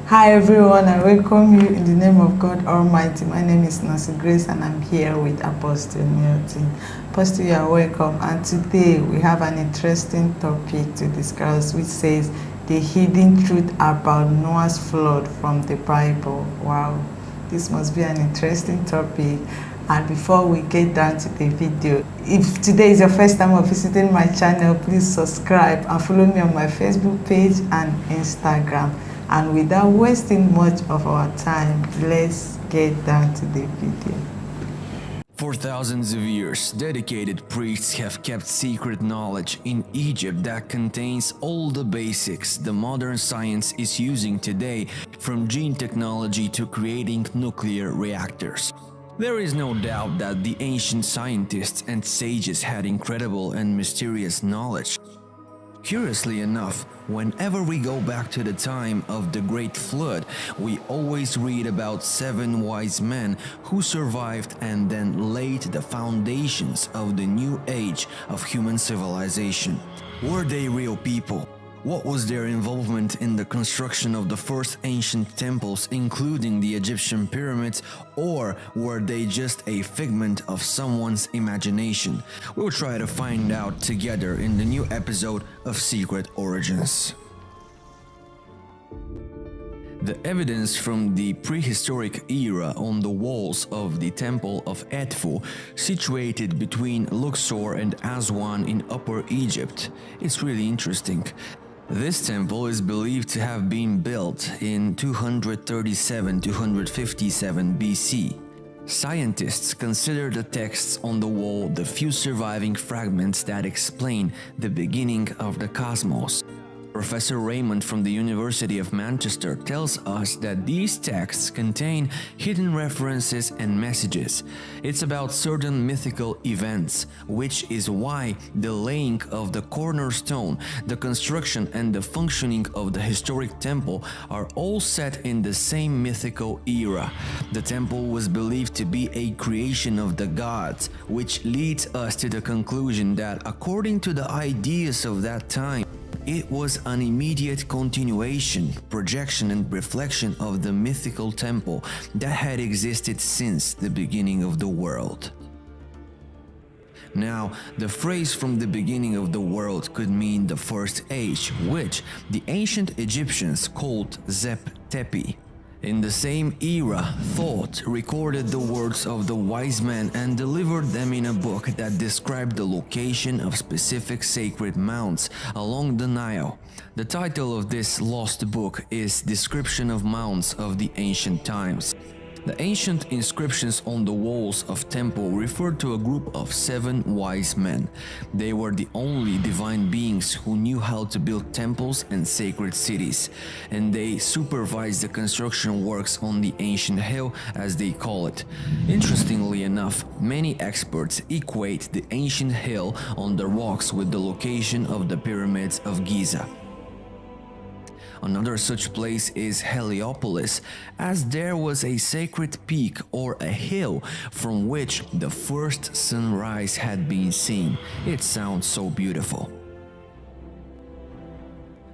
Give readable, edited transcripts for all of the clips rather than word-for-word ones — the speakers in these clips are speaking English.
Hi everyone, I welcome you in the name of God Almighty. My name is Nancy Grace and I'm here with Apostle Milton. Apostle, you are welcome. And today we have an interesting topic to discuss, which says the hidden truth about Noah's flood from the Bible. Wow, this must be an interesting topic. And before we get down to the video, if today is your first time of visiting my channel, please subscribe and follow me on my Facebook page and Instagram. And without wasting much of our time, let's get down to the video. For thousands of years, dedicated priests have kept secret knowledge in Egypt that contains all the basics the modern science is using today, from gene technology to creating nuclear reactors. There is no doubt that the ancient scientists and sages had incredible and mysterious knowledge. Curiously enough, whenever we go back to the time of the Great Flood, we always read about 7 wise men who survived and then laid the foundations of the new age of human civilization. Were they real people? What was their involvement in the construction of the first ancient temples, including the Egyptian pyramids, or were they just a figment of someone's imagination? We'll try to find out together in the new episode of Secret Origins. The evidence from the prehistoric era on the walls of the Temple of Edfu, situated between Luxor and Aswan in Upper Egypt, is really interesting. This temple is believed to have been built in 237–257 BC. Scientists consider the texts on the wall the few surviving fragments that explain the beginning of the cosmos. Professor Raymond from the University of Manchester tells us that these texts contain hidden references and messages. It's about certain mythical events, which is why the laying of the cornerstone, the construction and the functioning of the historic temple are all set in the same mythical era. The temple was believed to be a creation of the gods, which leads us to the conclusion that, according to the ideas of that time, it was an immediate continuation, projection and reflection of the mythical temple that had existed since the beginning of the world. Now, the phrase "from the beginning of the world" could mean the first age, which the ancient Egyptians called Zep Tepi. In the same era, Thoth recorded the words of the wise men and delivered them in a book that described the location of specific sacred mounts along the Nile. The title of this lost book is Description of Mounts of the Ancient Times. The ancient inscriptions on the walls of temple referred to a group of 7 wise men. They were the only divine beings who knew how to build temples and sacred cities, and they supervised the construction works on the ancient hill, as they call it. Interestingly enough, many experts equate the ancient hill on the rocks with the location of the pyramids of Giza. Another such place is Heliopolis, as there was a sacred peak or a hill from which the first sunrise had been seen. It sounds so beautiful.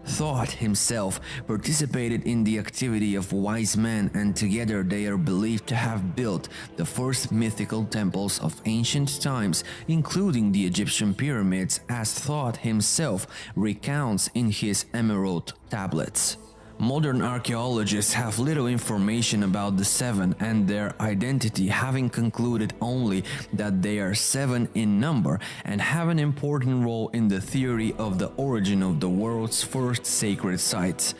Thoth himself participated in the activity of wise men, and together they are believed to have built the first mythical temples of ancient times, including the Egyptian pyramids, as Thoth himself recounts in his emerald tablets. Modern archaeologists have little information about the 7 and their identity, having concluded only that they are 7 in number and have an important role in the theory of the origin of the world's first sacred sites.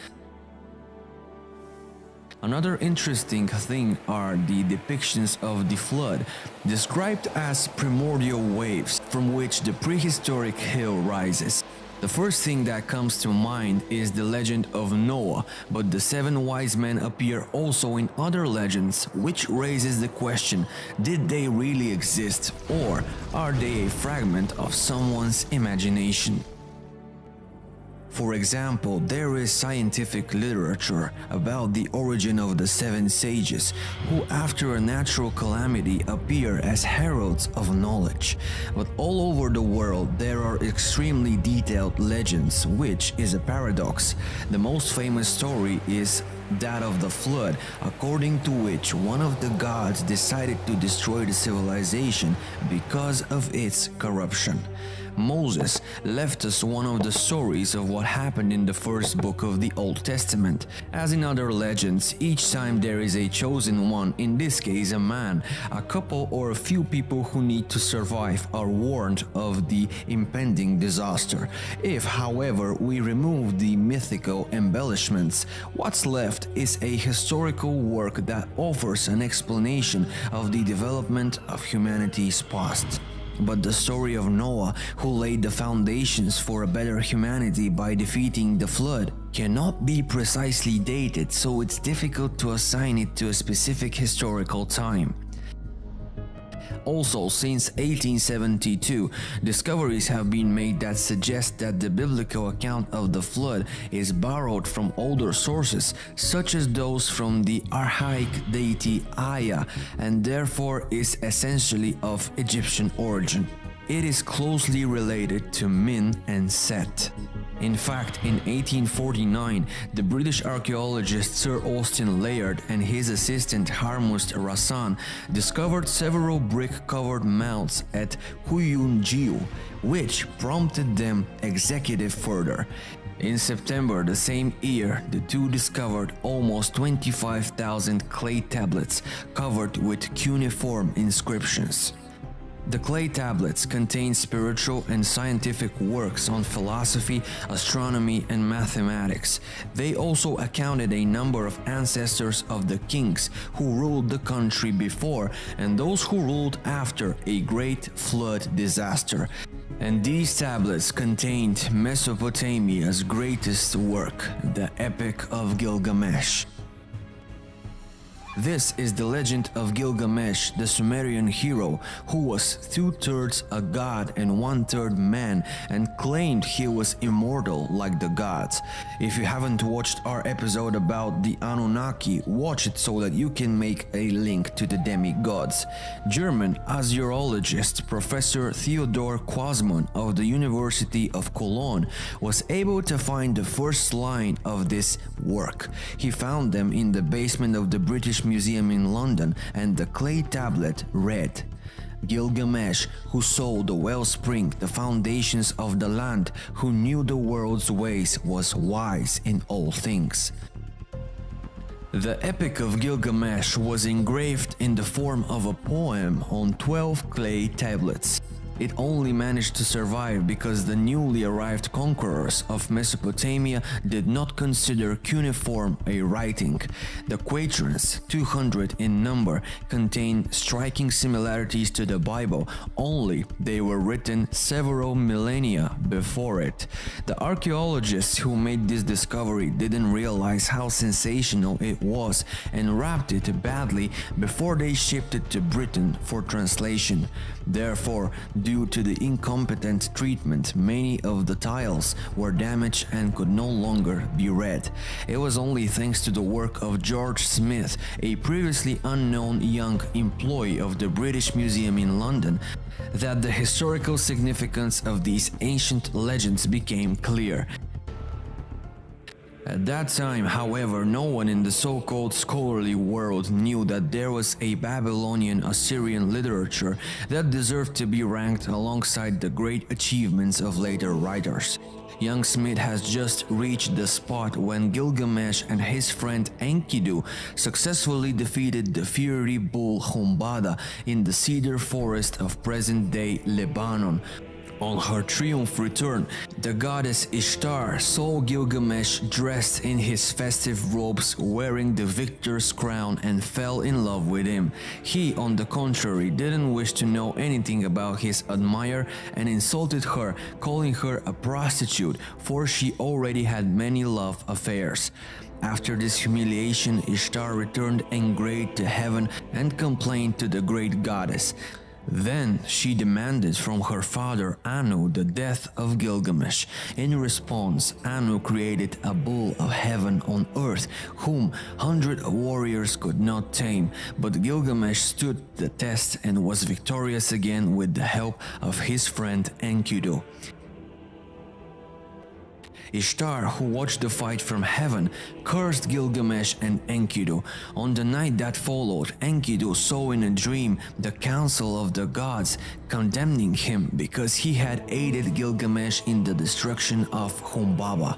Another interesting thing are the depictions of the flood, described as primordial waves from which the prehistoric hill rises. The first thing that comes to mind is the legend of Noah, but the 7 wise men appear also in other legends, which raises the question, did they really exist, or are they a fragment of someone's imagination? For example, there is scientific literature about the origin of the 7 sages, who after a natural calamity appear as heralds of knowledge. But all over the world there are extremely detailed legends, which is a paradox. The most famous story is that of the flood, according to which one of the gods decided to destroy the civilization because of its corruption. Moses left us one of the stories of what happened in the first book of the Old Testament. As in other legends, each time there is a chosen one, in this case a man, a couple or a few people who need to survive are warned of the impending disaster. If, however, we remove the mythical embellishments, what's left is a historical work that offers an explanation of the development of humanity's past. But the story of Noah, who laid the foundations for a better humanity by defeating the flood, cannot be precisely dated, so it's difficult to assign it to a specific historical time. Also, since 1872, discoveries have been made that suggest that the biblical account of the flood is borrowed from older sources, such as those from the archaic deity Aya, and therefore is essentially of Egyptian origin. It is closely related to Min and Set. In fact, in 1849, the British archaeologist Sir Austin Layard and his assistant Harmust Rassan discovered several brick-covered mounds at Huyunjiu, which prompted them executive further. In September the same year, the two discovered almost 25,000 clay tablets covered with cuneiform inscriptions. The clay tablets contain spiritual and scientific works on philosophy, astronomy, and mathematics. They also accounted a number of ancestors of the kings who ruled the country before and those who ruled after a great flood disaster. And these tablets contained Mesopotamia's greatest work, the Epic of Gilgamesh. This is the legend of Gilgamesh, the Sumerian hero, who was 2/3 a god and 1/3 man and claimed he was immortal like the gods. If you haven't watched our episode about the Anunnaki, watch it so that you can make a link to the demigods. German Assyriologist Professor Theodor Quasman of the University of Cologne was able to find the first line of this work. He found them in the basement of the British Museum in London, and the clay tablet read, "Gilgamesh, who saw the wellspring, the foundations of the land, who knew the world's ways, was wise in all things." The Epic of Gilgamesh was engraved in the form of a poem on 12 clay tablets. It only managed to survive because the newly arrived conquerors of Mesopotamia did not consider cuneiform a writing. The quatrains, 200 in number, contain striking similarities to the Bible, only they were written several millennia before it. The archaeologists who made this discovery didn't realize how sensational it was and wrapped it badly before they shipped it to Britain for translation. Therefore, due to the incompetent treatment, many of the tiles were damaged and could no longer be read. It was only thanks to the work of George Smith, a previously unknown young employee of the British Museum in London, that the historical significance of these ancient legends became clear. At that time, however, no one in the so-called scholarly world knew that there was a Babylonian Assyrian literature that deserved to be ranked alongside the great achievements of later writers. Young Smith has just reached the spot when Gilgamesh and his friend Enkidu successfully defeated the fiery bull Humbada in the cedar forest of present-day Lebanon. On her triumph return, the goddess Ishtar saw Gilgamesh dressed in his festive robes, wearing the victor's crown, and fell in love with him. He, on the contrary, didn't wish to know anything about his admirer and insulted her, calling her a prostitute, for she already had many love affairs. After this humiliation, Ishtar returned angered to heaven and complained to the great goddess. Then she demanded from her father Anu the death of Gilgamesh. In response, Anu created a bull of heaven on earth, whom 100 warriors could not tame, but Gilgamesh stood the test and was victorious again with the help of his friend Enkidu. Ishtar, who watched the fight from heaven, cursed Gilgamesh and Enkidu. On the night that followed, Enkidu saw in a dream the council of the gods condemning him because he had aided Gilgamesh in the destruction of Humbaba.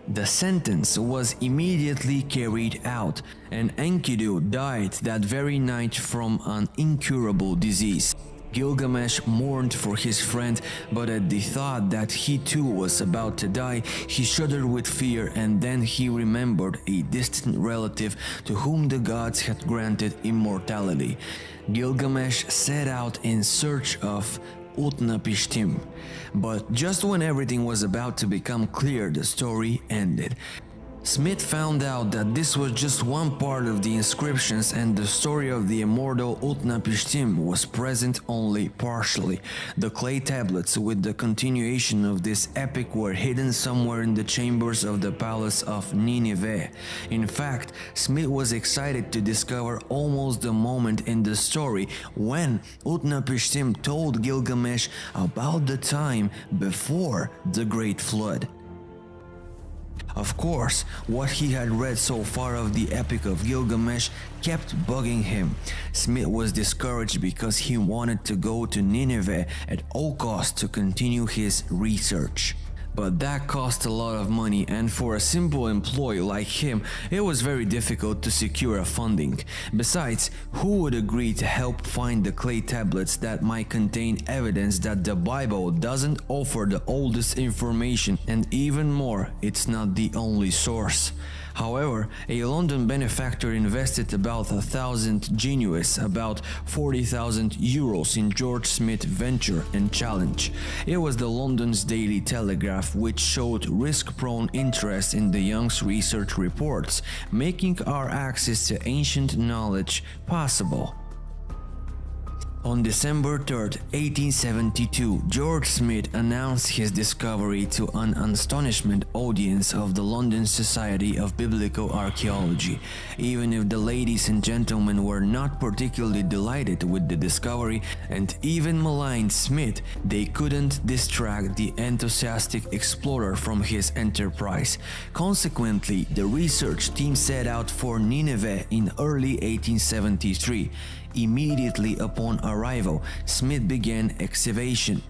The sentence was immediately carried out, and Enkidu died that very night from an incurable disease. Gilgamesh mourned for his friend, but at the thought that he too was about to die, he shuddered with fear, and then he remembered a distant relative to whom the gods had granted immortality. Gilgamesh set out in search of Utnapishtim. But just when everything was about to become clear, the story ended. Smith found out that this was just one part of the inscriptions, and the story of the immortal Utnapishtim was present only partially. The clay tablets with the continuation of this epic were hidden somewhere in the chambers of the palace of Nineveh. In fact, Smith was excited to discover almost the moment in the story when Utnapishtim told Gilgamesh about the time before the Great Flood. Of course, what he had read so far of the Epic of Gilgamesh kept bugging him. Smith was discouraged because he wanted to go to Nineveh at all costs to continue his research. But that cost a lot of money, and for a simple employee like him, it was very difficult to secure funding. Besides, who would agree to help find the clay tablets that might contain evidence that the Bible doesn't offer the oldest information, and even more, it's not the only source? However, a London benefactor invested about 1,000 genuines, about 40,000 euros in George Smith's venture and challenge. It was the London's Daily Telegraph, which showed risk-prone interest in the young's research reports, making our access to ancient knowledge possible. On December 3, 1872, George Smith announced his discovery to an astonishment audience of the London Society of Biblical Archaeology. Even if the ladies and gentlemen were not particularly delighted with the discovery and even maligned Smith, they couldn't distract the enthusiastic explorer from his enterprise. Consequently, the research team set out for Nineveh in early 1873. Immediately upon arrival, Smith began excavation.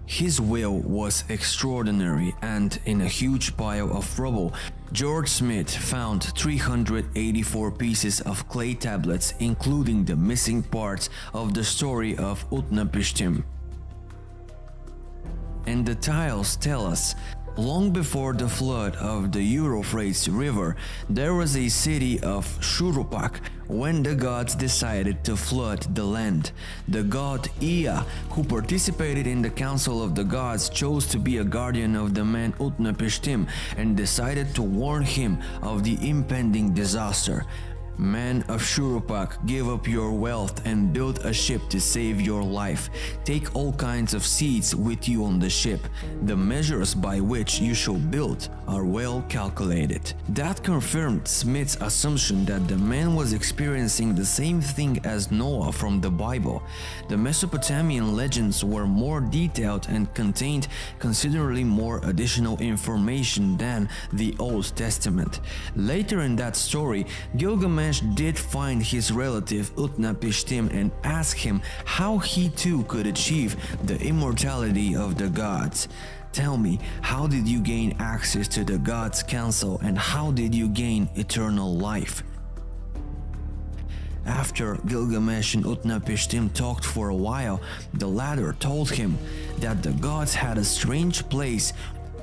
His will was extraordinary, and in a huge pile of rubble, George Smith found 384 pieces of clay tablets, including the missing parts of the story of Utnapishtim. And the tiles tell us, long before the flood of the Euphrates River, there was a city of Shuruppak when the gods decided to flood the land. The god Ea, who participated in the council of the gods, chose to be a guardian of the man Utnapishtim and decided to warn him of the impending disaster. Man of Shuruppak, give up your wealth and build a ship to save your life. Take all kinds of seeds with you on the ship. The measures by which you shall build are well calculated. That confirmed Smith's assumption that the man was experiencing the same thing as Noah from the Bible. The Mesopotamian legends were more detailed and contained considerably more additional information than the Old Testament. Later in that story, Gilgamesh did find his relative Utnapishtim and asked him how he too could achieve the immortality of the gods. Tell me, how did you gain access to the gods' council, and how did you gain eternal life? After Gilgamesh and Utnapishtim talked for a while, the latter told him that the gods had a strange place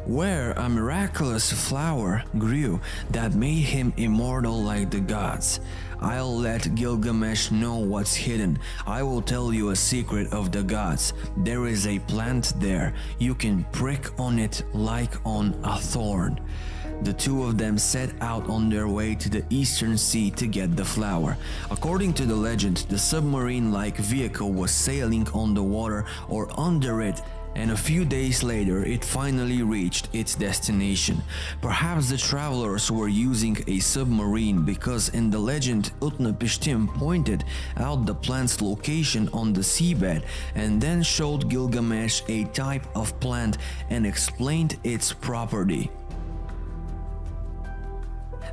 where a miraculous flower grew that made him immortal like the gods. I'll let Gilgamesh know what's hidden. I will tell you a secret of the gods. There is a plant there. You can prick on it like on a thorn. The two of them set out on their way to the eastern sea to get the flower. According to the legend, the submarine-like vehicle was sailing on the water or under it, and a few days later it finally reached its destination. Perhaps the travelers were using a submarine because in the legend Utnapishtim pointed out the plant's location on the seabed and then showed Gilgamesh a type of plant and explained its property.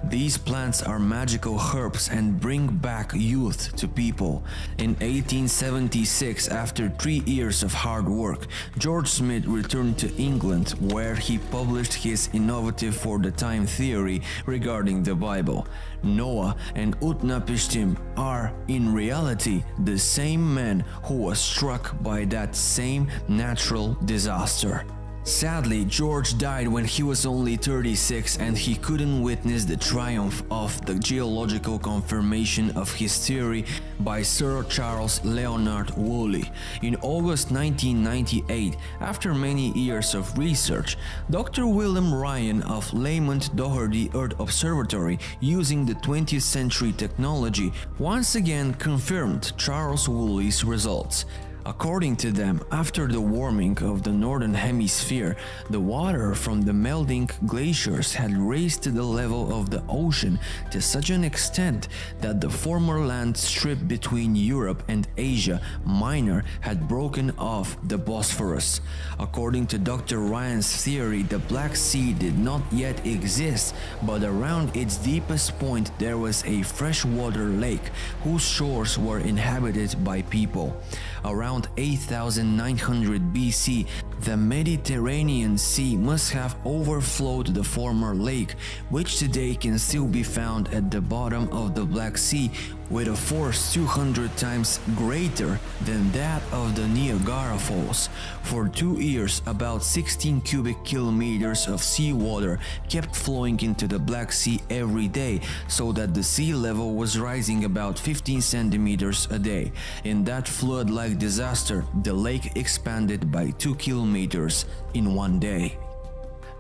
These plants are magical herbs and bring back youth to people. In 1876, after 3 years of hard work, George Smith returned to England, where he published his innovative for the time theory regarding the Bible. Noah and Utnapishtim are, in reality, the same man who was struck by that same natural disaster. Sadly, George died when he was only 36 and he couldn't witness the triumph of the geological confirmation of his theory by Sir Charles Leonard Woolley. In August 1998, after many years of research, Dr. William Ryan of Lamont Doherty Earth Observatory, using the 20th century technology, once again confirmed Charles Woolley's results. According to them, after the warming of the northern hemisphere, the water from the melting glaciers had raised to the level of the ocean to such an extent that the former land strip between Europe and Asia Minor had broken off the Bosphorus. According to Dr. Ryan's theory, the Black Sea did not yet exist, but around its deepest point there was a freshwater lake whose shores were inhabited by people. Around 8900 BC, the Mediterranean Sea must have overflowed the former lake, which today can still be found at the bottom of the Black Sea, with a force 200 times greater than that of the Niagara Falls. For 2 years, about 16 cubic kilometers of seawater kept flowing into the Black Sea every day, so that the sea level was rising about 15 centimeters a day. In that flood-like disaster, the lake expanded by 2 kilometers in 1 day.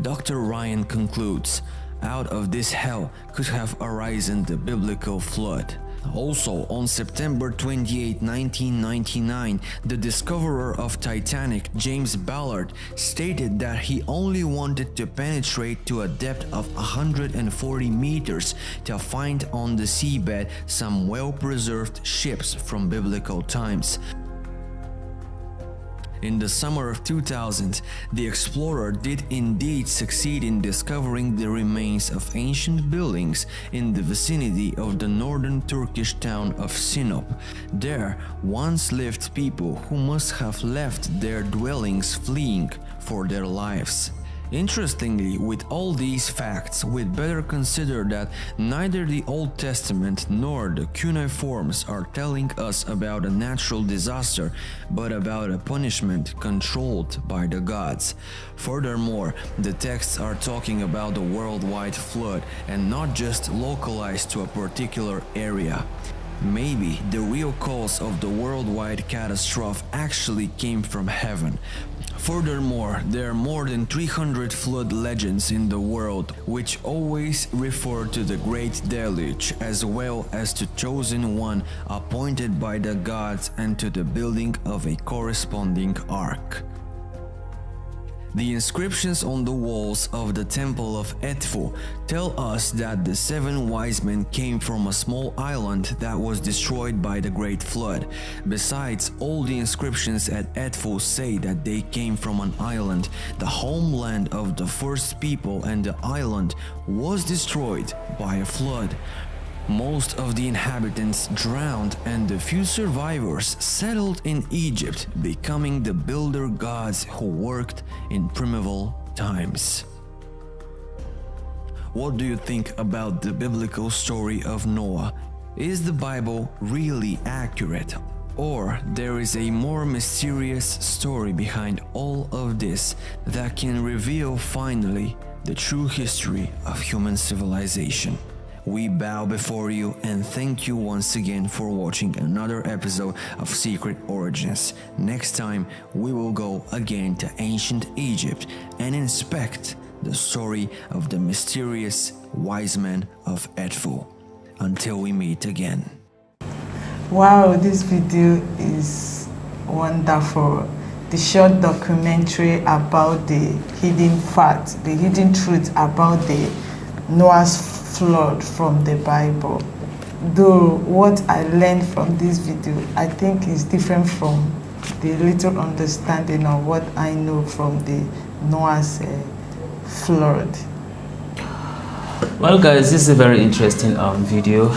Dr. Ryan concludes, out of this hell could have arisen the biblical flood. Also, on September 28, 1999, the discoverer of Titanic, James Ballard, stated that he only wanted to penetrate to a depth of 140 meters to find on the seabed some well-preserved ships from biblical times. In the summer of 2000, the explorer did indeed succeed in discovering the remains of ancient buildings in the vicinity of the northern Turkish town of Sinop. There once lived people who must have left their dwellings fleeing for their lives. Interestingly, with all these facts, we'd better consider that neither the Old Testament nor the cuneiforms are telling us about a natural disaster, but about a punishment controlled by the gods. Furthermore, the texts are talking about a worldwide flood and not just localized to a particular area. Maybe the real cause of the worldwide catastrophe actually came from heaven. Furthermore, there are more than 300 flood legends in the world, which always refer to the Great Deluge, as well as to Chosen One appointed by the gods and to the building of a corresponding ark. The inscriptions on the walls of the temple of Edfu tell us that the 7 wise men came from a small island that was destroyed by the Great Flood. Besides, all the inscriptions at Edfu say that they came from an island, the homeland of the first people, and the island was destroyed by a flood. Most of the inhabitants drowned and the few survivors settled in Egypt, becoming the builder gods who worked in primeval times. What do you think about the biblical story of Noah? Is the Bible really accurate? Or there is a more mysterious story behind all of this that can reveal finally the true history of human civilization? We bow before you and thank you once again for watching another episode of Secret Origins. Next time we will go again to ancient Egypt and inspect the story of the mysterious wise men of Edfu. Until we meet again. Wow, this video is wonderful. The short documentary about the hidden facts, the hidden truth about the Noah's flood from the Bible. Though what I learned from this video, I think is different from the little understanding of what I know from the Noah's flood. Well, guys, this is a very interesting video.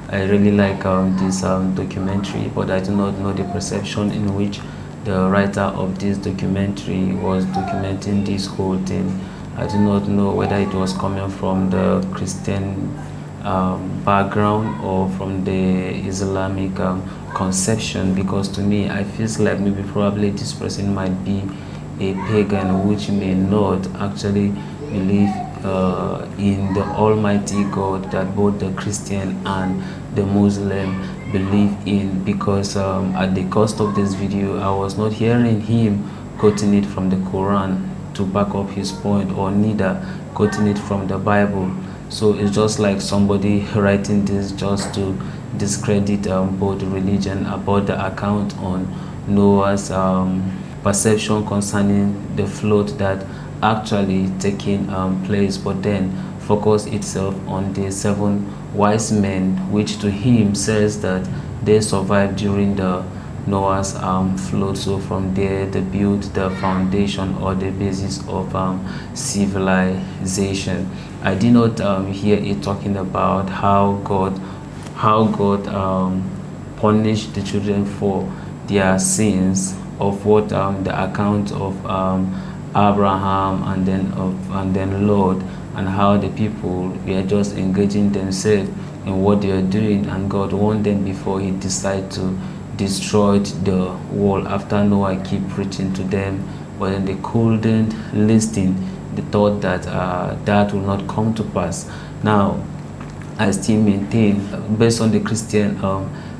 I really like this documentary, but I do not know the perception in which the writer of this documentary was documenting this whole thing. I do not know whether it was coming from the Christian background or from the Islamic conception, because to me I feel like maybe probably this person might be a pagan which may not actually believe in the Almighty God that both the Christian and the Muslim believe in, because at the cost of this video I was not hearing him quoting it from the Quran to back up his point, or neither quoting it from the Bible. So it's just like somebody writing this just to discredit both religion about the account on Noah's perception concerning the flood that actually taking place, but then focus itself on the 7 wise men, which to him says that they survived during the Noah's flood. So from there they built the foundation or the basis of civilization. I did not hear it talking about how God punished the children for their sins, of what the account of Abraham and then Lord, and how the people were just engaging themselves in what they are doing, and God warned them before he decided to destroy the world after Noah keep preaching to them, but then they couldn't listen. They thought that that will not come to pass. Now I still maintain, based on the Christian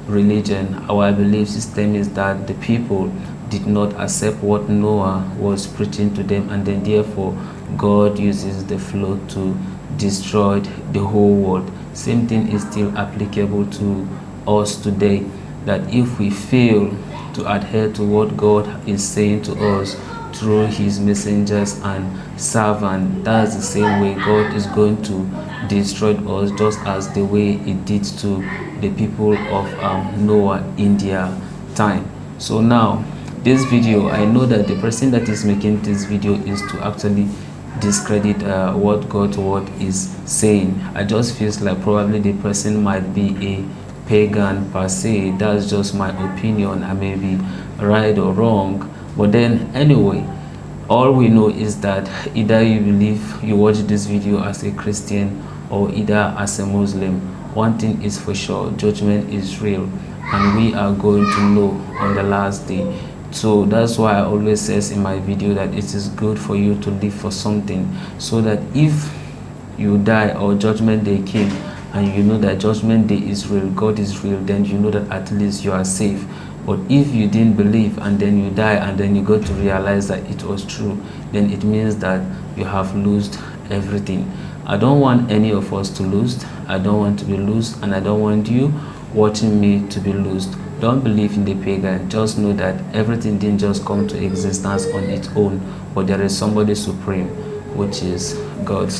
religion, our belief system is that the people did not accept what Noah was preaching to them, and then therefore God uses the flood to destroy the whole world. Same thing is still applicable to us today, that if we fail to adhere to what God is saying to us through his messengers and servants, that's the same way God is going to destroy us, just as the way it did to the people of Noah in their time. So now this video, I know that the person that is making this video is to actually discredit what God's word is saying. I just feel like probably the person might be a pagan per se. That's just my opinion. I may be right or wrong, but then anyway, all we know is that either you believe, you watch this video as a Christian or either as a Muslim, one thing is for sure: judgment is real, and we are going to know on the last day. So that's why I always says in my video that it is good for you to live for something, so that if you die or judgment day came and you know that judgment day is real, God is real, then you know that at least you are safe. But if you didn't believe and then you die and then you got to realize that it was true, then it means that you have lost everything. I don't want any of us to lose. I don't want to be lost, and I don't want you watching me to be lost. Don't believe in the pagan. Just know that everything didn't just come to existence on its own, but there is somebody supreme, which is God.